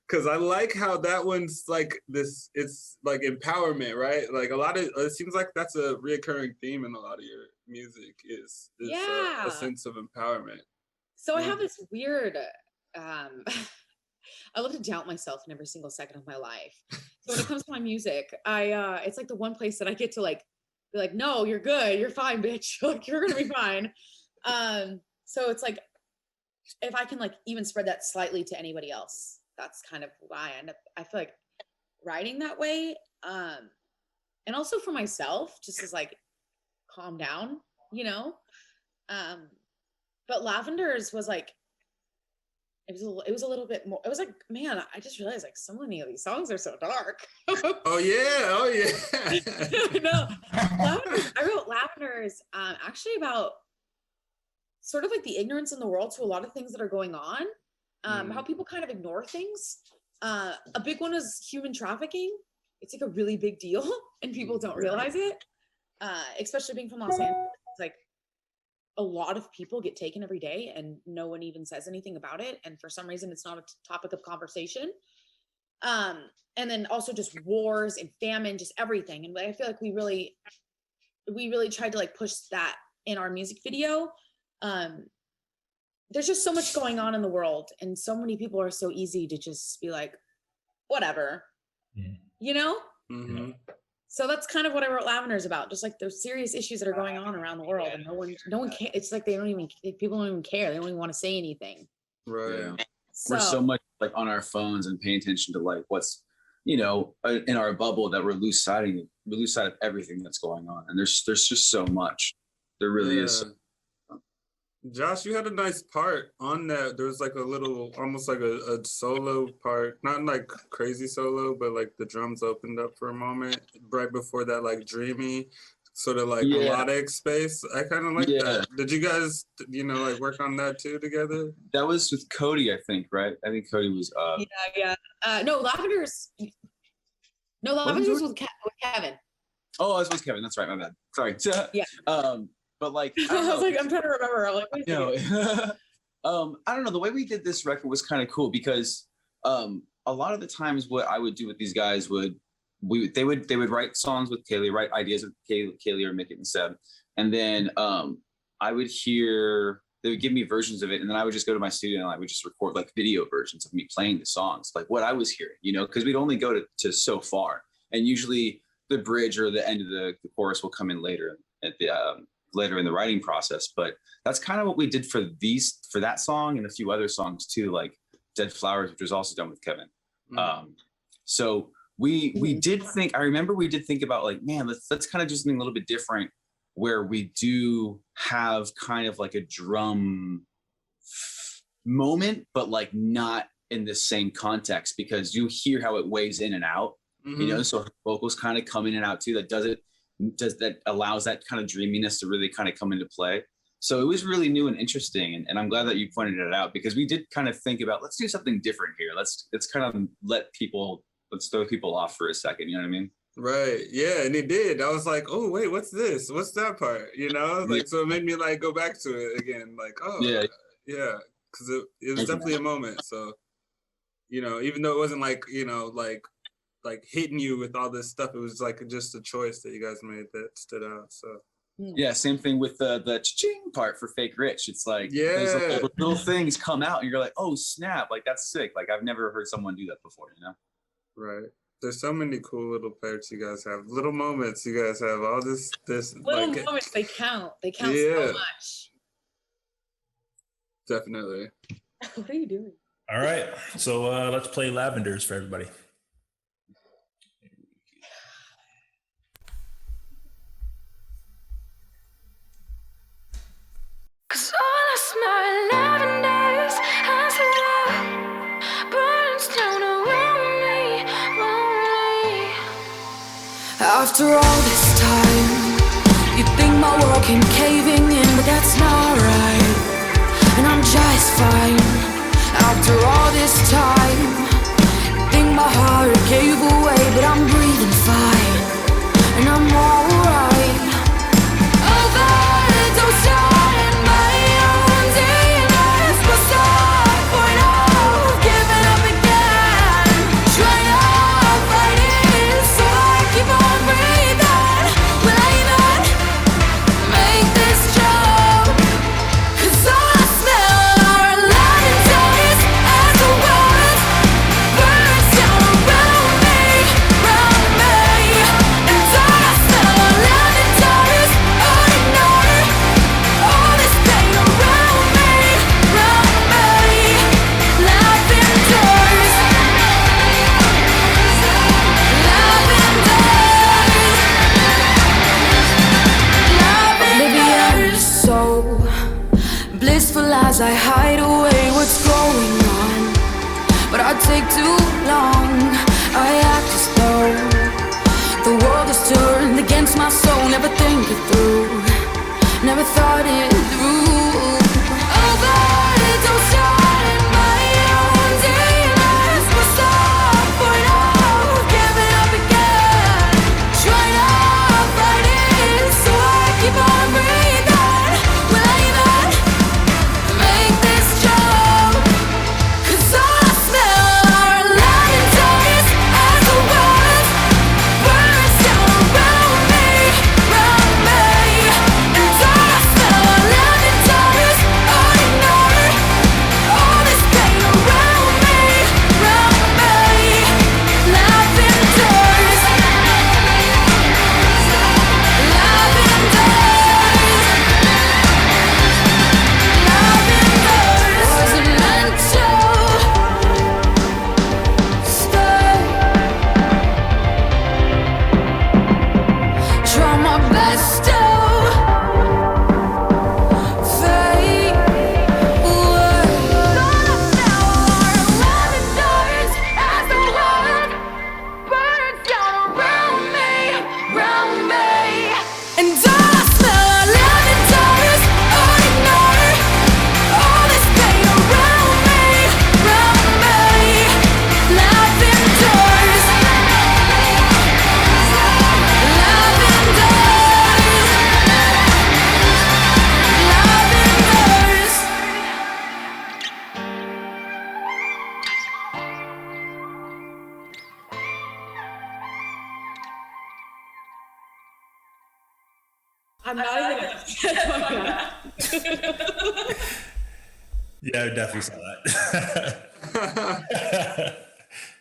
Because I like how that one's like this. It's like empowerment, right? Like a lot of it seems like that's a reoccurring theme in a lot of your music is a sense of empowerment. So I have this weird. I love to doubt myself in every single second of my life. So when it comes to my music, it's like the one place that I get to like be like, no, you're good, you're fine, bitch. Like you're gonna be fine. So it's like if I can like even spread that slightly to anybody else, that's kind of why I feel like writing that way. And also for myself, just as like calm down, you know. But Lavenders was like it was a little bit more. It was like, man, I just realized like so many of these songs are so dark. Oh yeah. No, I wrote Lavenders actually about sort of like the ignorance in the world to a lot of things that are going on, how people kind of ignore things. A big one is human trafficking. It's like a really big deal and people don't realize it, especially being from Los Angeles. It's like a lot of people get taken every day and no one even says anything about it. And for some reason, it's not a topic of conversation. And then also just wars and famine, just everything. And I feel like we really tried to like push that in our music video. There's just so much going on in the world and so many people are so easy to just be like, whatever, you know? Mm-hmm. So that's kind of what I wrote Lavenders about, just like those serious issues that are going on around the world, and no one cares. It's like people don't even care. They don't even want to say anything. Right. Yeah. We're so much like on our phones and paying attention to like what's, you know, in our bubble that we lose sight of everything that's going on. And there's just so much. There really is. Josh, you had a nice part on that. There was like a little, almost like a solo part, not like crazy solo, but like the drums opened up for a moment right before that, like dreamy, sort of like melodic space. I kind of like that. Did you guys, you know, like work on that too together? That was with Cody, I think, right? I think Cody was. No, Lavenders was with Kevin. Oh, it was with Kevin. That's right. My bad. Sorry. Yeah. But like, I was like, I'm trying to remember. I'm like, wait a second. I don't know. The way we did this record was kind of cool because a lot of the times what I would do with these guys they would write songs with Kaylee, write ideas with Kaylee or Mick and Seb, and then I would hear they would give me versions of it, and then I would just go to my studio and I would just record like video versions of me playing the songs, like what I was hearing, you know, because we'd only go to so far, and usually the bridge or the end of the chorus will come in later in the writing process. But that's kind of what we did for that song and a few other songs too, like Dead Flowers, which was also done with Kevin. So we did think, I remember we did think about like, man, let's kind of do something a little bit different where we do have kind of like a drum moment, but like not in the same context, because you hear how it waves in and out, you know, so vocals kind of come in and out too. That allows that kind of dreaminess to really kind of come into play. So it was really new and interesting. And I'm glad that you pointed it out, because we did kind of think about, let's do something different here. Let's kind of let's throw people off for a second. You know what I mean? Right. Yeah. And it did. I was like, oh, wait, what's this? What's that part? You know, like, so it made me like go back to it again. Like, oh, yeah. Cause it was definitely a moment. So, you know, even though it wasn't like, you know, like hitting you with all this stuff, it was like just a choice that you guys made that stood out. So yeah, same thing with the cha-ching part for Fake Rich. It's like those little things come out and you're like, oh snap, like that's sick. Like I've never heard someone do that before, you know? Right. There's so many cool little parts you guys have, little moments you guys have, all this little like, moments, they count so much. Definitely. What are you doing? All right, so let's play Lavenders for everybody. Cause all I smell lavenders as the love burns down around me. After all this time, you think my world came caving in, but that's not right. And I'm just fine. After all this time, you think my heart gave away, but I'm breathing fine. And I'm alright. Overdose on my own demons, but stop for now, giving up again. take too long. I act as though the world has turned against my soul. Never think it through, never thought it through. Overdose shot in my own demons. We're suffering off, giving up again. Trying to fight it, so I keep on breathing. Will I even make this jump? 'Cause all I smell are lemon days as the world burns down around me, around me. And all I smell are lemon days. I ignore all this pain around me, around me. Lavenders, lavenders, lavenders. Wasn't meant to stay. Try my best to fade away. Now are lavenders as the world burns down around me, around me. And all I smell are lavenders. I ignore all this pain around me, around me. Lavenders, lavenders, I'm not even gonna Yeah, I definitely saw that.